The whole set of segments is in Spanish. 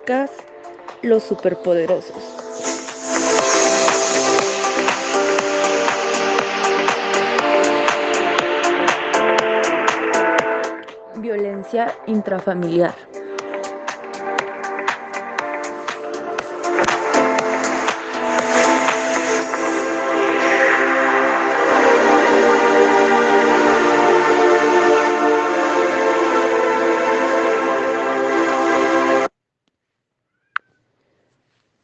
podcast Los Superpoderosos. Violencia intrafamiliar.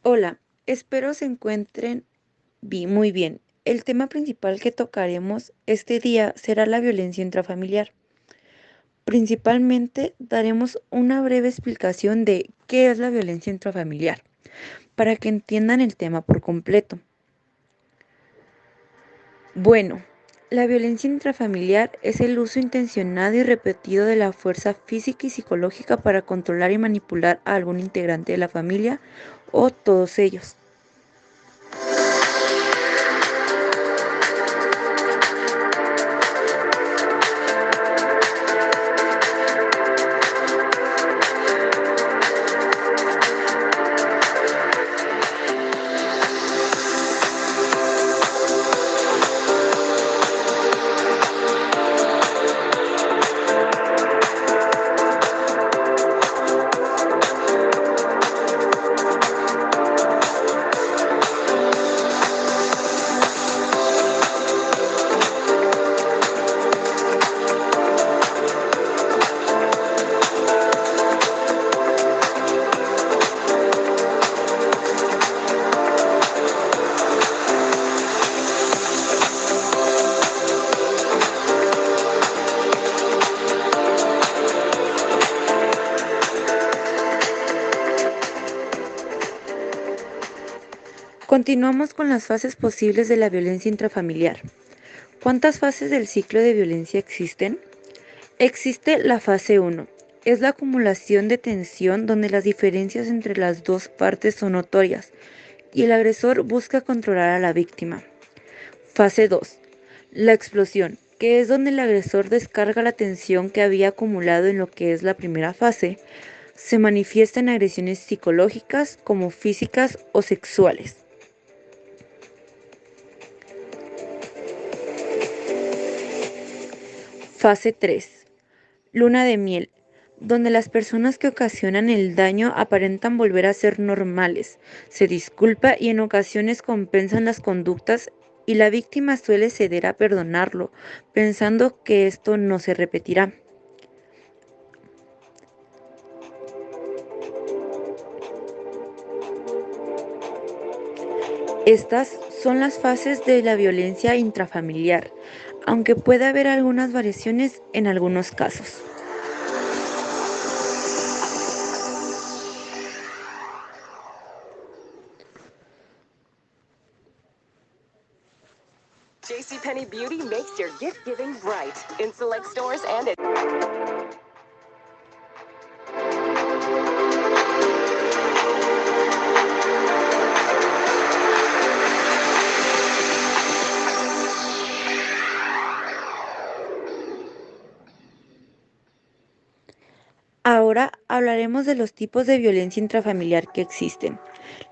Hola, espero se encuentren muy bien. El tema principal que tocaremos este día será la violencia intrafamiliar. Principalmente daremos una breve explicación de qué es la violencia intrafamiliar, para que entiendan el tema por completo. Bueno, la violencia intrafamiliar es el uso intencionado y repetido de la fuerza física y psicológica para controlar y manipular a algún integrante de la familia o todos ellos. Continuamos con las fases posibles de la violencia intrafamiliar. ¿Cuántas fases del ciclo de violencia existen? Existe la fase 1. Es la acumulación de tensión donde las diferencias entre las dos partes son notorias y el agresor busca controlar a la víctima. Fase 2. La explosión, que es donde el agresor descarga la tensión que había acumulado en lo que es la primera fase. Se manifiesta en agresiones psicológicas como físicas o sexuales. Fase 3. Luna de miel, donde las personas que ocasionan el daño aparentan volver a ser normales, se disculpa y en ocasiones compensan las conductas y la víctima suele ceder a perdonarlo, pensando que esto no se repetirá. Estas son las fases de la violencia intrafamiliar, aunque puede haber algunas variaciones en algunos casos. JCPenney Beauty makes your gift giving right in select stores and at Ahora hablaremos de los tipos de violencia intrafamiliar que existen.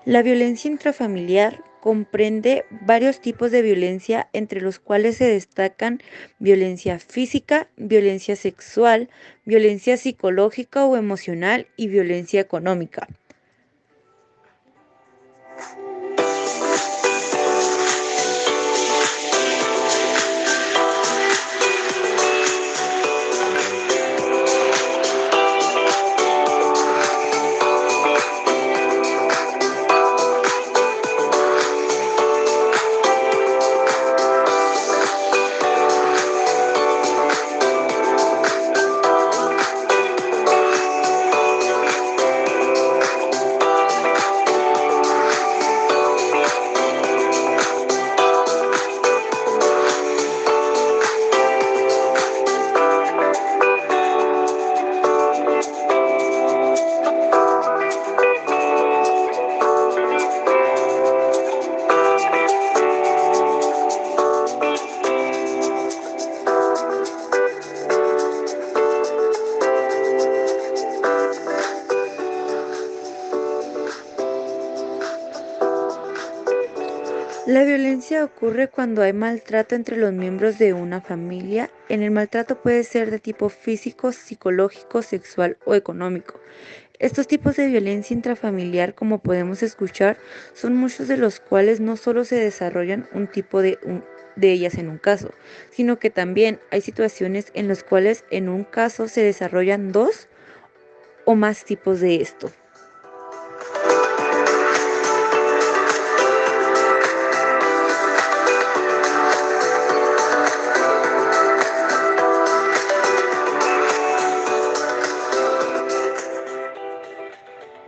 La violencia intrafamiliar comprende varios tipos de violencia, entre los cuales se destacan violencia física, violencia sexual, violencia psicológica o emocional y violencia económica. La violencia ocurre cuando hay maltrato entre los miembros de una familia. El maltrato puede ser de tipo físico, psicológico, sexual o económico. Estos tipos de violencia intrafamiliar, como podemos escuchar, son muchos de los cuales no solo se desarrollan de ellas en un caso, sino que también hay situaciones en las cuales en un caso se desarrollan dos o más tipos de esto.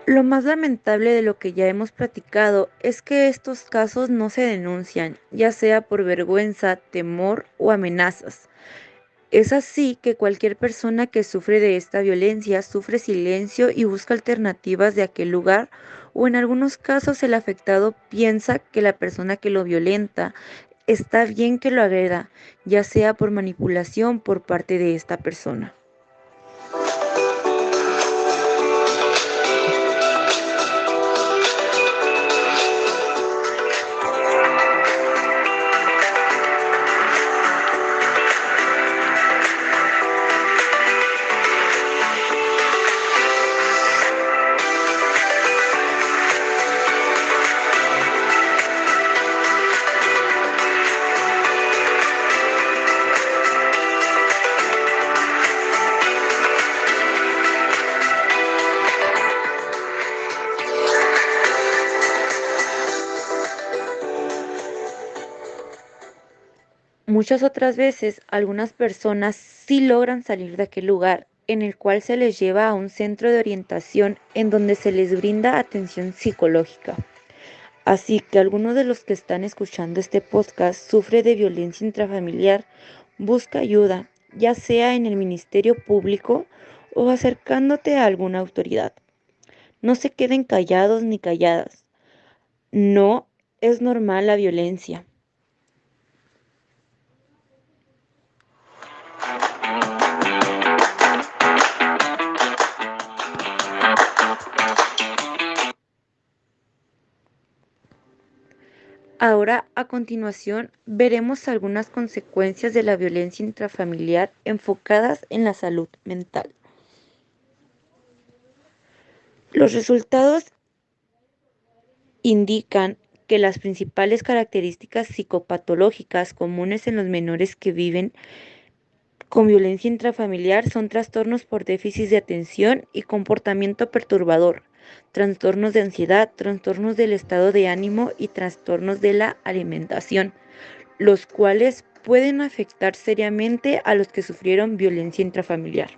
Lo más lamentable de lo que ya hemos platicado es que estos casos no se denuncian, ya sea por vergüenza, temor o amenazas. Es así que cualquier persona que sufre de esta violencia sufre silencio y busca alternativas de aquel lugar, o en algunos casos el afectado piensa que la persona que lo violenta está bien que lo agreda, ya sea por manipulación por parte de esta persona. Muchas otras veces, algunas personas sí logran salir de aquel lugar, en el cual se les lleva a un centro de orientación en donde se les brinda atención psicológica. Así que algunos de los que están escuchando este podcast sufre de violencia intrafamiliar, busca ayuda, ya sea en el Ministerio Público o acercándote a alguna autoridad. No se queden callados ni calladas. No es normal la violencia. Ahora, a continuación, veremos algunas consecuencias de la violencia intrafamiliar enfocadas en la salud mental. Los resultados indican que las principales características psicopatológicas comunes en los menores que viven con violencia intrafamiliar son trastornos por déficit de atención y comportamiento perturbador, trastornos de ansiedad, trastornos del estado de ánimo y trastornos de la alimentación, los cuales pueden afectar seriamente a los que sufrieron violencia intrafamiliar.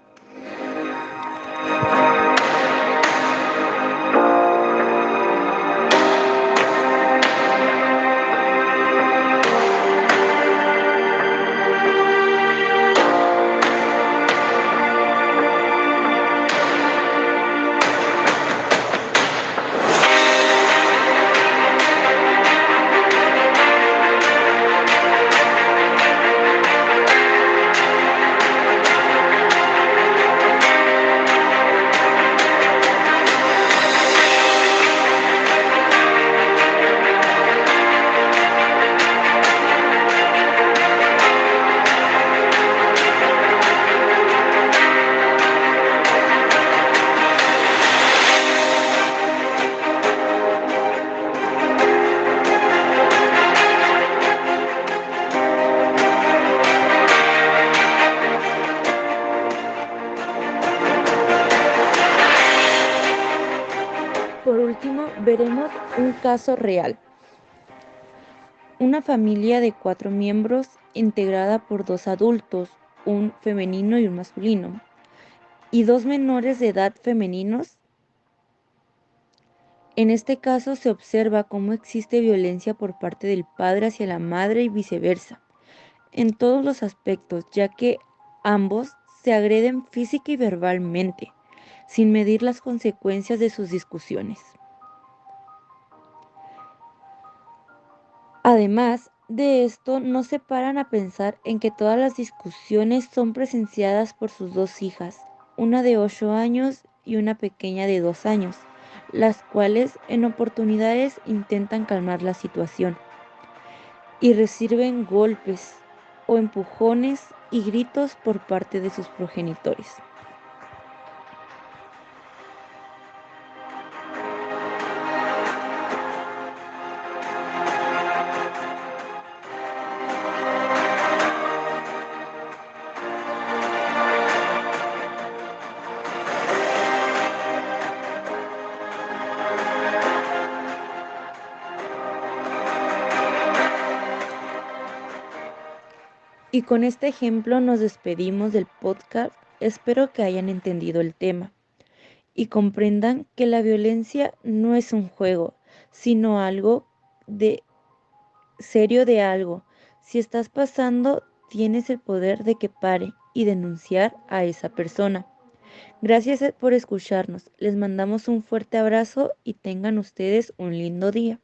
Por último, veremos un caso real. Una familia de 4 miembros integrada por 2 adultos, un femenino y un masculino, y 2 menores de edad femeninos. En este caso se observa cómo existe violencia por parte del padre hacia la madre y viceversa, en todos los aspectos, ya que ambos se agreden física y verbalmente, sin medir las consecuencias de sus discusiones. Además de esto, no se paran a pensar en que todas las discusiones son presenciadas por sus 2 hijas, una de 8 años y una pequeña de 2 años, las cuales en oportunidades intentan calmar la situación. y reciben golpes o empujones y gritos por parte de sus progenitores. Y con este ejemplo nos despedimos del podcast. Espero que hayan entendido el tema y comprendan que la violencia no es un juego, sino algo de serio de algo. Si estás pasando, tienes el poder de que pare y denunciar a esa persona. Gracias por escucharnos. Les mandamos un fuerte abrazo y tengan ustedes un lindo día.